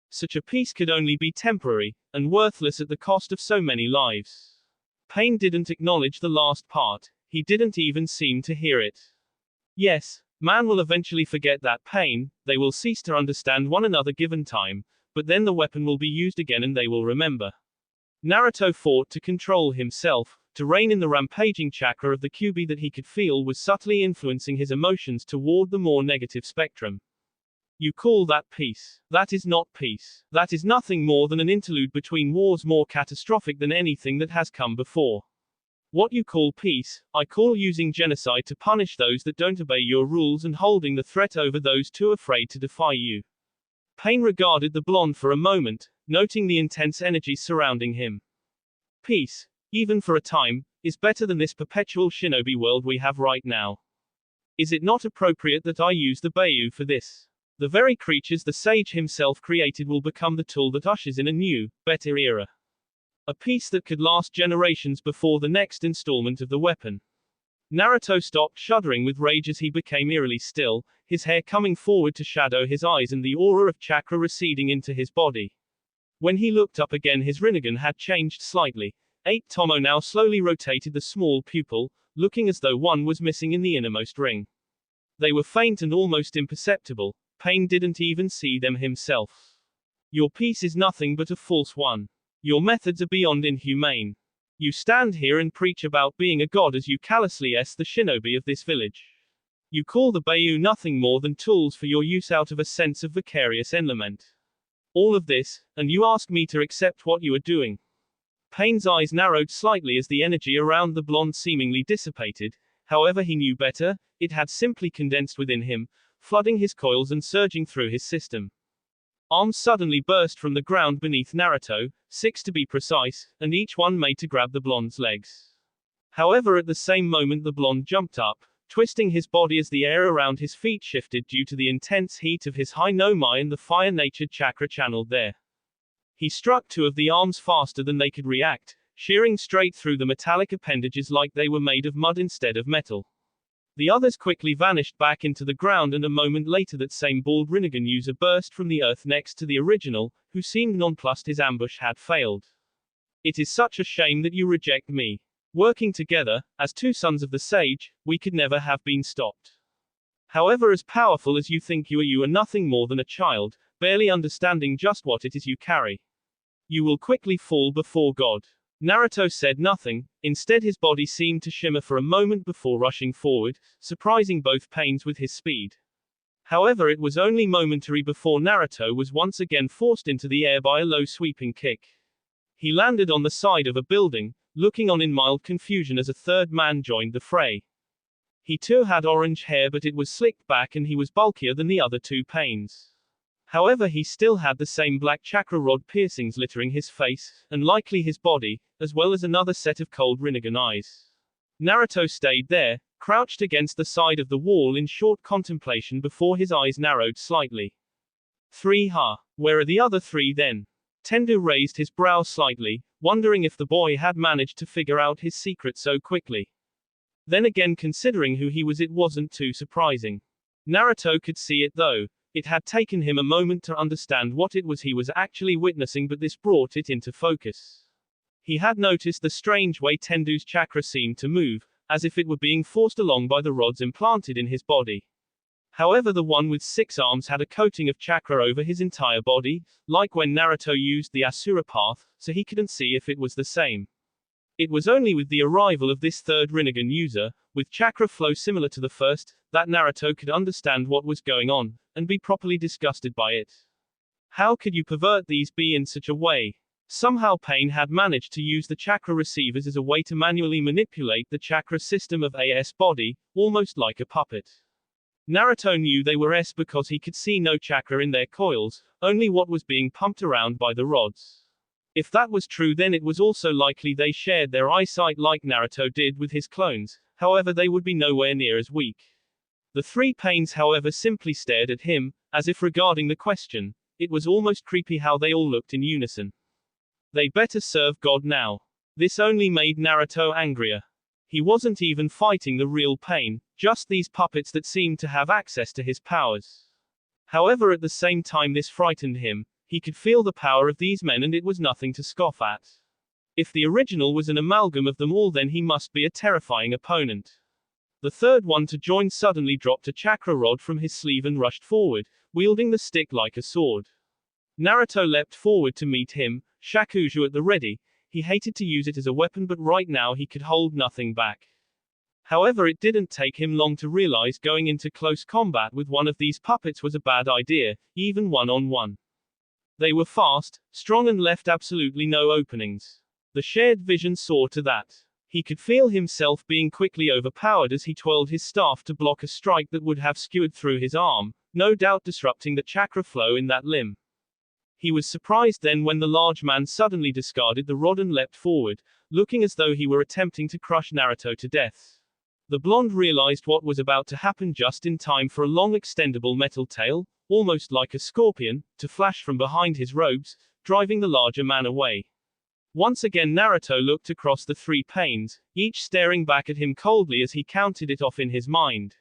Such a piece could only be temporary, and worthless at the cost of so many lives. Pain didn't acknowledge the last part, he didn't even seem to hear it. Yes, man will eventually forget that pain, they will cease to understand one another given time, but then the weapon will be used again and they will remember. Naruto fought to control himself, to rein in the rampaging chakra of the Kyuubi that he could feel was subtly influencing his emotions toward the more negative spectrum. You call that peace? That is not peace. That is nothing more than an interlude between wars more catastrophic than anything that has come before. What you call peace, I call using genocide to punish those that don't obey your rules and holding the threat over those too afraid to defy you. Pain regarded the blonde for a moment, noting the intense energy surrounding him. Peace, even for a time, is better than this perpetual shinobi world we have right now. Is it not appropriate that I use the Bayou for this? The very creatures the sage himself created will become the tool that ushers in a new, better era. A peace that could last generations before the next installment of the weapon. Naruto stopped shuddering with rage as he became eerily still, his hair coming forward to shadow his eyes and the aura of chakra receding into his body. When he looked up again his Rinnegan had changed slightly. 8 Tomo now slowly rotated the small pupil, looking as though one was missing in the innermost ring. They were faint and almost imperceptible. Pain didn't even see them himself. Your peace is nothing but a false one. Your methods are beyond inhumane. You stand here and preach about being a god as you callously the shinobi of this village. You call the Bayou nothing more than tools for your use out of a sense of vicarious enlament. All of this, and you ask me to accept what you are doing. Pain's eyes narrowed slightly as the energy around the blonde seemingly dissipated. However, he knew better, it had simply condensed within him, flooding his coils and surging through his system. Arms suddenly burst from the ground beneath Naruto, 6 to be precise, and each one made to grab the blonde's legs. However, at the same moment the blonde jumped up, twisting his body as the air around his feet shifted due to the intense heat of his high no-mai and the fire-natured chakra channeled there. He struck 2 of the arms faster than they could react, shearing straight through the metallic appendages like they were made of mud instead of metal. The others quickly vanished back into the ground and a moment later that same bald Rinnegan user burst from the earth next to the original, who seemed nonplussed his ambush had failed. It is such a shame that you reject me. Working together, as 2 sons of the sage, we could never have been stopped. However, as powerful as you think you are nothing more than a child, barely understanding just what it is you carry. You will quickly fall before God. Naruto said nothing, instead his body seemed to shimmer for a moment before rushing forward, surprising both Pains with his speed. However, it was only momentary before Naruto was once again forced into the air by a low sweeping kick. He landed on the side of a building, looking on in mild confusion as a third man joined the fray. He too had orange hair but it was slicked back and he was bulkier than the other 2 Pains. However, he still had the same black chakra rod piercings littering his face, and likely his body, as well as another set of cold Rinnegan eyes. Naruto stayed there, crouched against the side of the wall in short contemplation before his eyes narrowed slightly. 3 Ha. Where are the other 3 then? Tendu raised his brow slightly, wondering if the boy had managed to figure out his secret so quickly. Then again, considering who he was, it wasn't too surprising. Naruto could see it though. It had taken him a moment to understand what it was he was actually witnessing, but this brought it into focus. He had noticed the strange way Tendu's chakra seemed to move, as if it were being forced along by the rods implanted in his body. However, the one with 6 arms had a coating of chakra over his entire body, like when Naruto used the Asura path, so he couldn't see if it was the same. It was only with the arrival of this third Rinnegan user, with chakra flow similar to the first, that Naruto could understand what was going on, and be properly disgusted by it. How could you pervert these be in such a way? Somehow Pain had managed to use the chakra receivers as a way to manually manipulate the chakra system of AS body, almost like a puppet. Naruto knew they were S because he could see no chakra in their coils, only what was being pumped around by the rods. If that was true, then it was also likely they shared their eyesight like Naruto did with his clones, however they would be nowhere near as weak. The 3 Pains however simply stared at him, as if regarding the question. It was almost creepy how they all looked in unison. They better serve God now. This only made Naruto angrier. He wasn't even fighting the real pain, just these puppets that seemed to have access to his powers. However, at the same time this frightened him. He could feel the power of these men and it was nothing to scoff at. If the original was an amalgam of them all, then he must be a terrifying opponent. The third one to join suddenly dropped a chakra rod from his sleeve and rushed forward, wielding the stick like a sword. Naruto leapt forward to meet him, shakuju at the ready. He hated to use it as a weapon, but right now he could hold nothing back. However, it didn't take him long to realize going into close combat with one of these puppets was a bad idea, even one-on-one. They were fast, strong and left absolutely no openings. The shared vision saw to that. He could feel himself being quickly overpowered as he twirled his staff to block a strike that would have skewered through his arm, no doubt disrupting the chakra flow in that limb. He was surprised then when the large man suddenly discarded the rod and leapt forward, looking as though he were attempting to crush Naruto to death. The blonde realized what was about to happen just in time for a long extendable metal tail, almost like a scorpion, to flash from behind his robes, driving the larger man away. Once again Naruto looked across the three panes, each staring back at him coldly as he counted it off in his mind.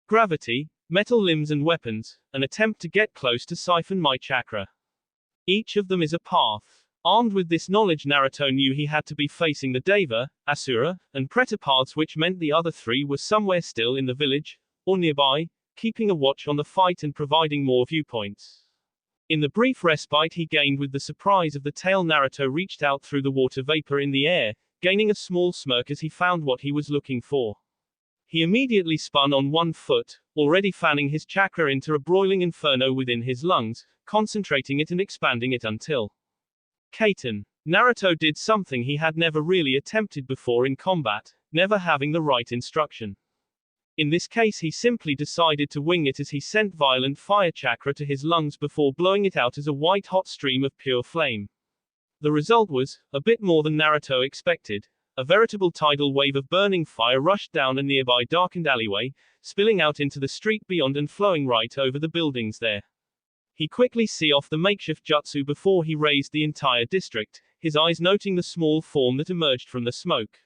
Gravity, metal limbs and weapons, an attempt to get close to siphon my chakra. Each of them is a path. Armed with this knowledge, Naruto knew he had to be facing the Deva, Asura, and Preta paths, which meant the other three were somewhere still in the village, or nearby, keeping a watch on the fight and providing more viewpoints. In the brief respite he gained with the surprise of the tail, Naruto reached out through the water vapor in the air, gaining a small smirk as he found what he was looking for. He immediately spun on one foot, already fanning his chakra into a broiling inferno within his lungs, concentrating it and expanding it until Kaiten. Naruto did something he had never really attempted before in combat, never having the right instruction. In this case he simply decided to wing it as he sent violent fire chakra to his lungs before blowing it out as a white-hot stream of pure flame. The result was, a bit more than Naruto expected. A veritable tidal wave of burning fire rushed down a nearby darkened alleyway, spilling out into the street beyond and flowing right over the buildings there. He quickly see off the makeshift jutsu before he razed the entire district, his eyes noting the small form that emerged from the smoke.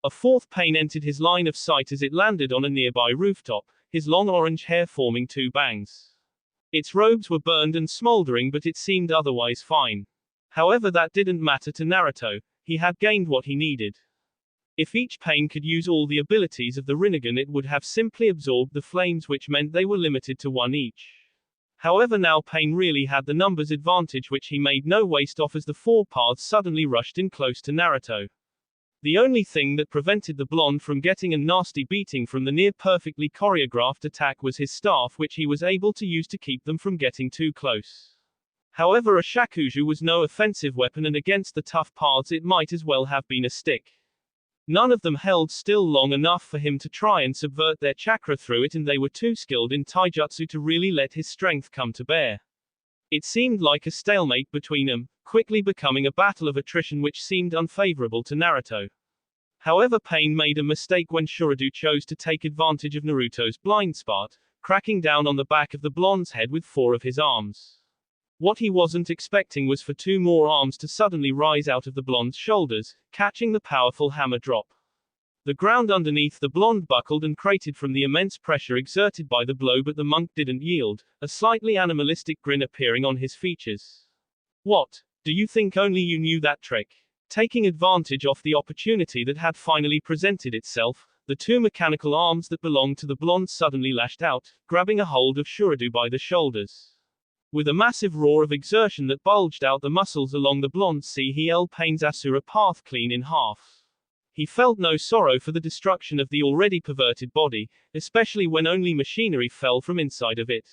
A fourth pain entered his line of sight as it landed on a nearby rooftop, his long orange hair forming two bangs. Its robes were burned and smoldering, but it seemed otherwise fine. However, that didn't matter to Naruto. He had gained what he needed. If each pain could use all the abilities of the Rinnegan, it would have simply absorbed the flames, which meant they were limited to one each. However, now Pain really had the numbers advantage, which he made no waste of as the four paths suddenly rushed in close to Naruto. The only thing that prevented the blonde from getting a nasty beating from the near perfectly choreographed attack was his staff, which he was able to use to keep them from getting too close. However, a shakuju was no offensive weapon, and against the tough paths it might as well have been a stick. None of them held still long enough for him to try and subvert their chakra through it, and they were too skilled in taijutsu to really let his strength come to bear. It seemed like a stalemate between them, quickly becoming a battle of attrition which seemed unfavorable to Naruto. However, Pain made a mistake when Shuridu chose to take advantage of Naruto's blind spot, cracking down on the back of the blonde's head with four of his arms. What he wasn't expecting was for two more arms to suddenly rise out of the blonde's shoulders, catching the powerful hammer drop. The ground underneath the blonde buckled and cratered from the immense pressure exerted by the blow, but the monk didn't yield, a slightly animalistic grin appearing on his features. What? Do you think only you knew that trick? Taking advantage of the opportunity that had finally presented itself, the two mechanical arms that belonged to the blonde suddenly lashed out, grabbing a hold of Shuridu by the shoulders. With a massive roar of exertion that bulged out the muscles along the blonde's CL Pain's Asura path clean in half. He felt no sorrow for the destruction of the already perverted body, especially when only machinery fell from inside of it.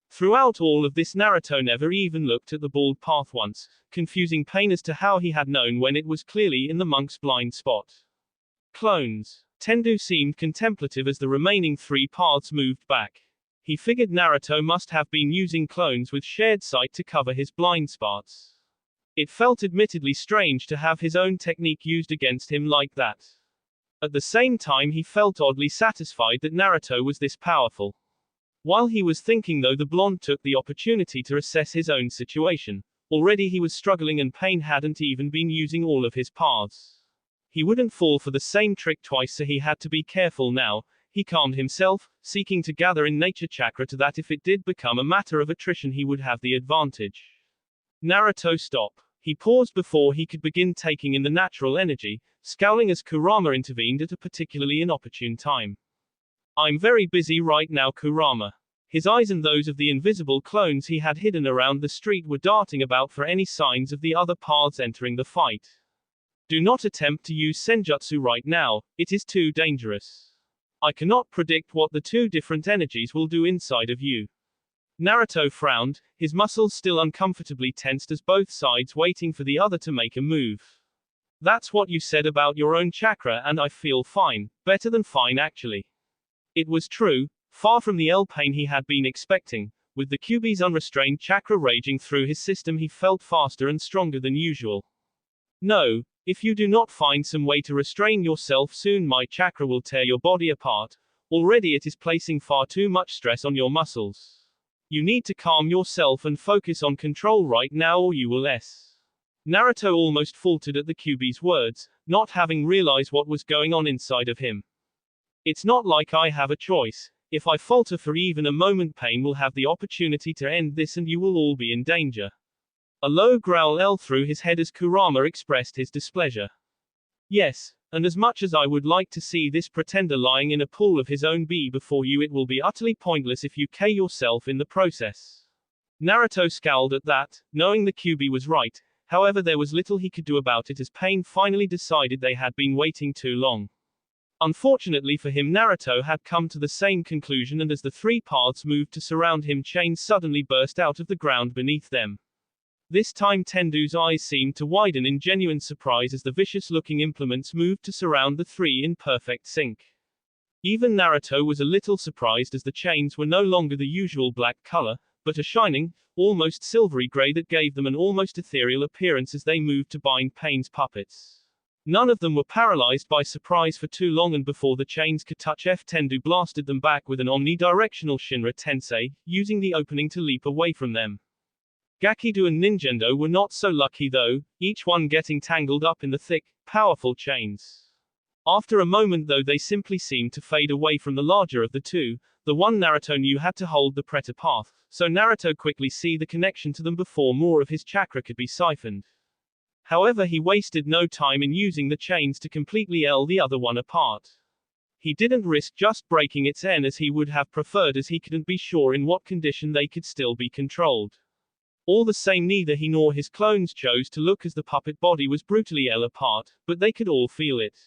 Throughout all of this, Naruto never even looked at the bald path once, confusing Pain as to how he had known when it was clearly in the monk's blind spot. Clones. Tendu seemed contemplative as the remaining three paths moved back. He figured Naruto must have been using clones with shared sight to cover his blind spots. It felt admittedly strange to have his own technique used against him like that. At the same time, he felt oddly satisfied that Naruto was this powerful. While he was thinking though, the blonde took the opportunity to assess his own situation. Already he was struggling and pain hadn't even been using all of his paths. He wouldn't fall for the same trick twice, so he had to be careful now. He calmed himself, seeking to gather in nature chakra to that if it did become a matter of attrition he would have the advantage. Naruto, stop. He paused before he could begin taking in the natural energy, scowling as Kurama intervened at a particularly inopportune time. I'm very busy right now, Kurama. His eyes and those of the invisible clones he had hidden around the street were darting about for any signs of the other paths entering the fight. Do not attempt to use senjutsu right now, it is too dangerous. I cannot predict what the two different energies will do inside of you. Naruto frowned, his muscles still uncomfortably tensed as both sides waiting for the other to make a move. That's what you said about your own chakra, and I feel fine, better than fine actually. It was true, far from the pain he had been expecting. With the Kyuubi's unrestrained chakra raging through his system, he felt faster and stronger than usual. No, if you do not find some way to restrain yourself soon my chakra will tear your body apart. Already it is placing far too much stress on your muscles. You need to calm yourself and focus on control right now or you will Naruto almost faltered at the Kyuubi's words, not having realized what was going on inside of him. It's not like I have a choice. If I falter for even a moment, pain will have the opportunity to end this and you will all be in danger. A low growl through his head as Kurama expressed his displeasure. Yes, and as much as I would like to see this pretender lying in a pool of his own before you, it will be utterly pointless if you kill yourself in the process. Naruto scowled at that, knowing the Kyuubi was right. However, there was little he could do about it as pain finally decided they had been waiting too long. Unfortunately for him, Naruto had come to the same conclusion, and as the three paths moved to surround him, chains suddenly burst out of the ground beneath them. This time Tendu's eyes seemed to widen in genuine surprise as the vicious-looking implements moved to surround the three in perfect sync. Even Naruto was a little surprised as the chains were no longer the usual black color, but a shining, almost silvery gray that gave them an almost ethereal appearance as they moved to bind Pain's puppets. None of them were paralyzed by surprise for too long, and before the chains could touch Tendu blasted them back with an omnidirectional Shinra Tensei, using the opening to leap away from them. Gakido and Ninjendo were not so lucky though, each one getting tangled up in the thick, powerful chains. After a moment though, they simply seemed to fade away from the larger of the two, the one Naruto knew had to hold the Preta path, so Naruto quickly see the connection to them before more of his chakra could be siphoned. However, he wasted no time in using the chains to completely the other one apart. He didn't risk just breaking its end as he would have preferred, as he couldn't be sure in what condition they could still be controlled. All the same, neither he nor his clones chose to look as the puppet body was brutally apart, but they could all feel it.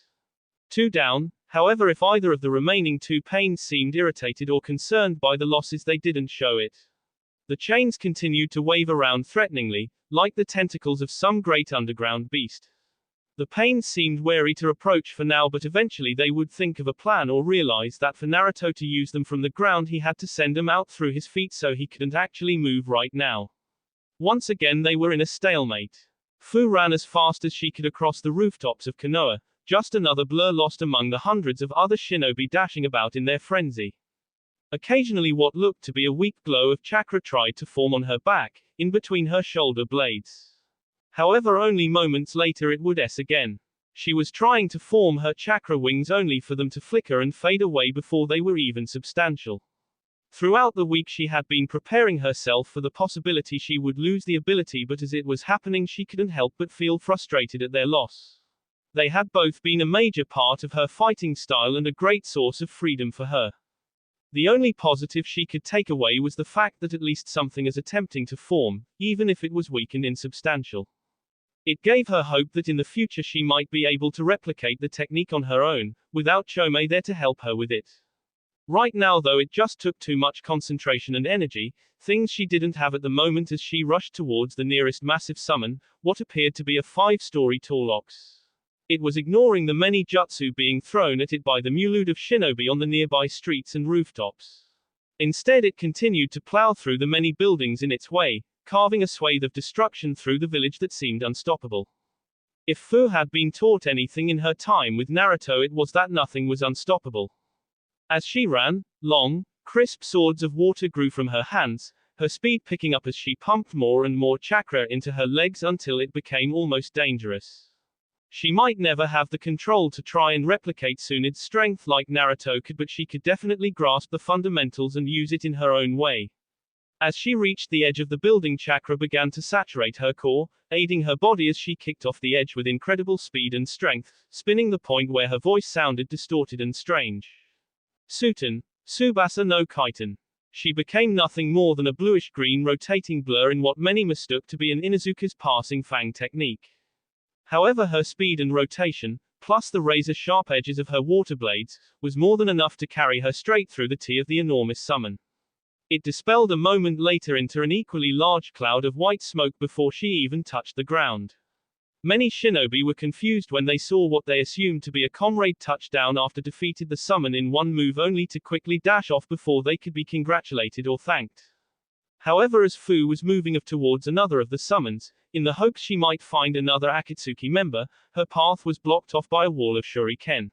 Two down. However, if either of the remaining two pains seemed irritated or concerned by the losses, they didn't show it. The chains continued to wave around threateningly, like the tentacles of some great underground beast. The pains seemed wary to approach for now, but eventually they would think of a plan or realize that for Naruto to use them from the ground he had to send them out through his feet, so he couldn't actually move right now. Once again they were in a stalemate. Fu ran as fast as she could across the rooftops of Konoha, just another blur lost among the hundreds of other shinobi dashing about in their frenzy. Occasionally what looked to be a weak glow of chakra tried to form on her back, in between her shoulder blades. However, only moments later it would again. She was trying to form her chakra wings only for them to flicker and fade away before they were even substantial. Throughout the week she had been preparing herself for the possibility she would lose the ability, but as it was happening she couldn't help but feel frustrated at their loss. They had both been a major part of her fighting style and a great source of freedom for her. The only positive she could take away was the fact that at least something is attempting to form, even if it was weak and insubstantial. It gave her hope that in the future she might be able to replicate the technique on her own, without Chome there to help her with it. Right now though it just took too much concentration and energy, things she didn't have at the moment, as she rushed towards the nearest massive summon, what appeared to be a 5-story tall ox. It was ignoring the many jutsu being thrown at it by the multitude of shinobi on the nearby streets and rooftops. Instead it continued to plow through the many buildings in its way, carving a swathe of destruction through the village that seemed unstoppable. If Fu had been taught anything in her time with Naruto, it was that nothing was unstoppable. As she ran, long, crisp swords of water grew from her hands, her speed picking up as she pumped more and more chakra into her legs until it became almost dangerous. She might never have the control to try and replicate Tsunade's strength like Naruto could, but she could definitely grasp the fundamentals and use it in her own way. As she reached the edge of the building, chakra began to saturate her core, aiding her body as she kicked off the edge with incredible speed and strength, spinning the point where her voice sounded distorted and strange. Suten, Tsubasa no Kaiten. She became nothing more than a bluish-green rotating blur in what many mistook to be an Inuzuka's passing fang technique. However, her speed and rotation, plus the razor-sharp edges of her water blades, was more than enough to carry her straight through the tea of the enormous summon. It dispelled a moment later into an equally large cloud of white smoke before she even touched the ground. Many shinobi were confused when they saw what they assumed to be a comrade touchdown after defeated the summon in one move, only to quickly dash off before they could be congratulated or thanked. However, as Fu was moving towards another of the summons, in the hopes she might find another Akatsuki member, her path was blocked off by a wall of shuriken.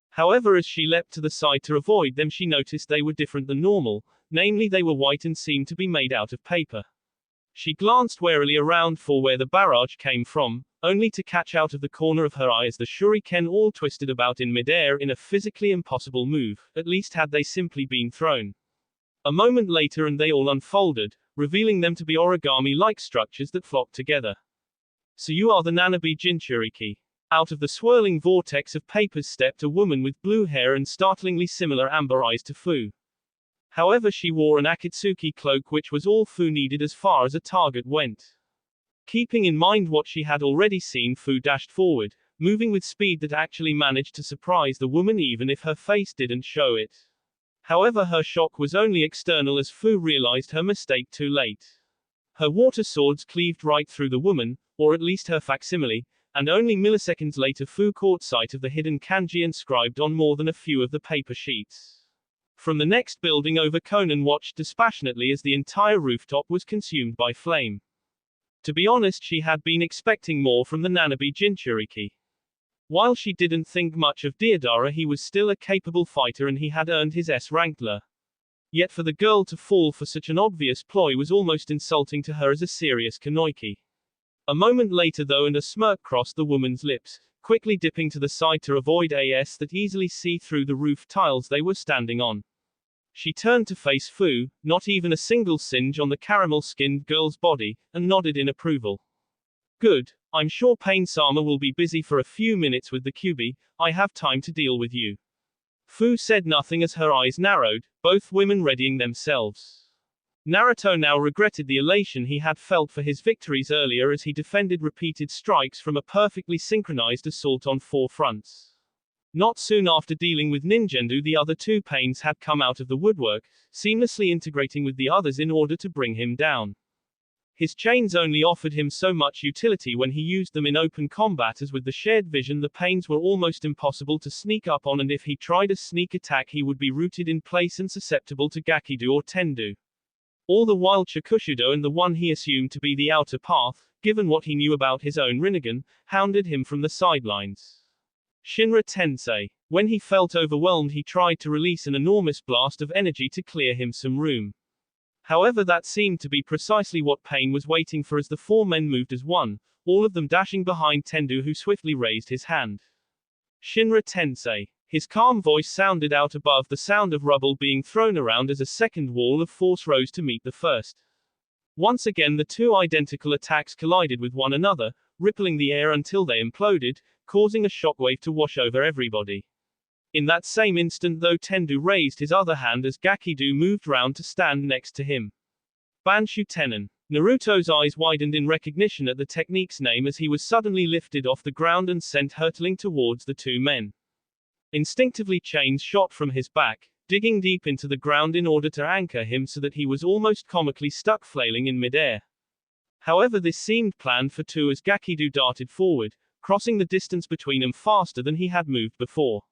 However, as she leapt to the side to avoid them, she noticed they were different than normal, namely they were white and seemed to be made out of paper. She glanced warily around for where the barrage came from, only to catch out of the corner of her eye as the shuriken all twisted about in midair in a physically impossible move, at least had they simply been thrown. A moment later and they all unfolded, revealing them to be origami-like structures that flocked together. So you are the Nanabi Jinchuriki. Out of the swirling vortex of papers stepped a woman with blue hair and startlingly similar amber eyes to Fu. However, she wore an Akatsuki cloak, which was all Fu needed as far as a target went. Keeping in mind what she had already seen, Fu dashed forward, moving with speed that actually managed to surprise the woman even if her face didn't show it. However, her shock was only external as Fu realized her mistake too late. Her water swords cleaved right through the woman, or at least her facsimile, and only milliseconds later Fu caught sight of the hidden kanji inscribed on more than a few of the paper sheets. From the next building over, Conan watched dispassionately as the entire rooftop was consumed by flame. To be honest, she had been expecting more from the Nanabi Jinchuriki. While she didn't think much of Deodara, he was still a capable fighter and he had earned his S-rank LR. Yet for the girl to fall for such an obvious ploy was almost insulting to her as a serious Kunoichi. A moment later though, and a smirk crossed the woman's lips, quickly dipping to the side to avoid AS that easily see through the roof tiles they were standing on. She turned to face Fu, not even a single singe on the caramel-skinned girl's body, and nodded in approval. Good. I'm sure Pain-sama will be busy for a few minutes with the Kyuubi. I have time to deal with you. Fu said nothing as her eyes narrowed, both women readying themselves. Naruto now regretted the elation he had felt for his victories earlier as he defended repeated strikes from a perfectly synchronized assault on four fronts. Not soon after dealing with Ninjendo, the other two Pains had come out of the woodwork, seamlessly integrating with the others in order to bring him down. His chains only offered him so much utility when he used them in open combat, as with the shared vision the Pains were almost impossible to sneak up on, and if he tried a sneak attack he would be rooted in place and susceptible to Gakido or Tendo. All the while Chakushudo and the one he assumed to be the outer path, given what he knew about his own Rinnegan, hounded him from the sidelines. Shinra Tensei. When he felt overwhelmed he tried to release an enormous blast of energy to clear him some room. However, that seemed to be precisely what Pain was waiting for as the four men moved as one, all of them dashing behind Tendo, who swiftly raised his hand. Shinra Tensei. His calm voice sounded out above the sound of rubble being thrown around as a second wall of force rose to meet the first. Once again the two identical attacks collided with one another, rippling the air until they imploded, causing a shockwave to wash over everybody. In that same instant though, Tendo raised his other hand as Gakido moved round to stand next to him. Banshu Tenon. Naruto's eyes widened in recognition at the technique's name as he was suddenly lifted off the ground and sent hurtling towards the two men. Instinctively chains shot from his back, digging deep into the ground in order to anchor him so that he was almost comically stuck flailing in midair. However, this seemed planned for two as Gakido darted forward, crossing the distance between them faster than he had moved before.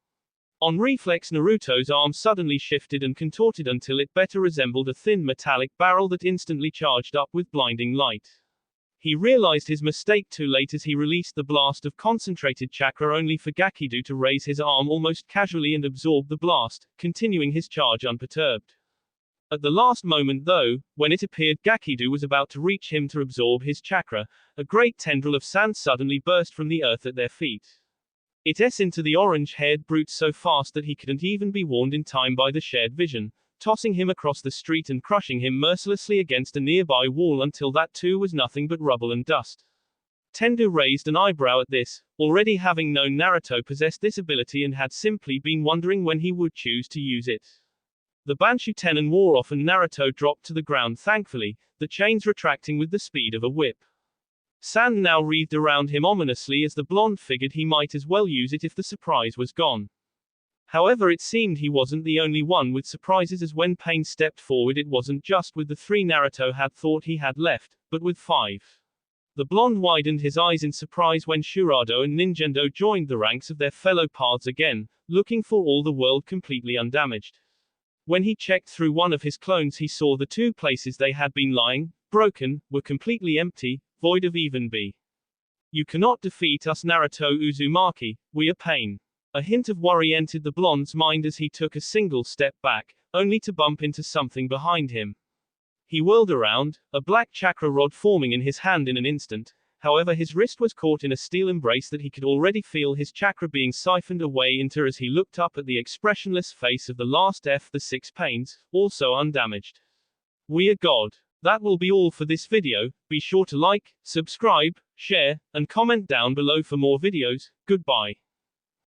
On reflex, Naruto's arm suddenly shifted and contorted until it better resembled a thin metallic barrel that instantly charged up with blinding light. He realized his mistake too late as he released the blast of concentrated chakra, only for Gakido to raise his arm almost casually and absorb the blast, continuing his charge unperturbed. At the last moment though, when it appeared Gakido was about to reach him to absorb his chakra, a great tendril of sand suddenly burst from the earth at their feet. It ate into the orange-haired brute so fast that he couldn't even be warned in time by the shared vision, tossing him across the street and crushing him mercilessly against a nearby wall until that too was nothing but rubble and dust. Tendo raised an eyebrow at this, already having known Naruto possessed this ability and had simply been wondering when he would choose to use it. The Banshu Tenon wore off and Naruto dropped to the ground thankfully, the chains retracting with the speed of a whip. Sand now wreathed around him ominously as the blonde figured he might as well use it if the surprise was gone. However, it seemed he wasn't the only one with surprises, as when Pain stepped forward it wasn't just with the 3 Naruto had thought he had left, but with 5. The blonde widened his eyes in surprise when Shurado and Ninjendo joined the ranks of their fellow paths again, looking for all the world completely undamaged. When he checked through one of his clones he saw the 2 places they had been lying, broken, were completely empty, void of even be. You cannot defeat us Naruto Uzumaki, we are Pain. A hint of worry entered the blonde's mind as he took a single step back, only to bump into something behind him. He whirled around, a black chakra rod forming in his hand in an instant. However, his wrist was caught in a steel embrace that he could already feel his chakra being siphoned away into as he looked up at the expressionless face of the last F the 6 Pains, also undamaged. We are God. That will be all for this video. Be sure to like, subscribe, share, and comment down below for more videos. Goodbye.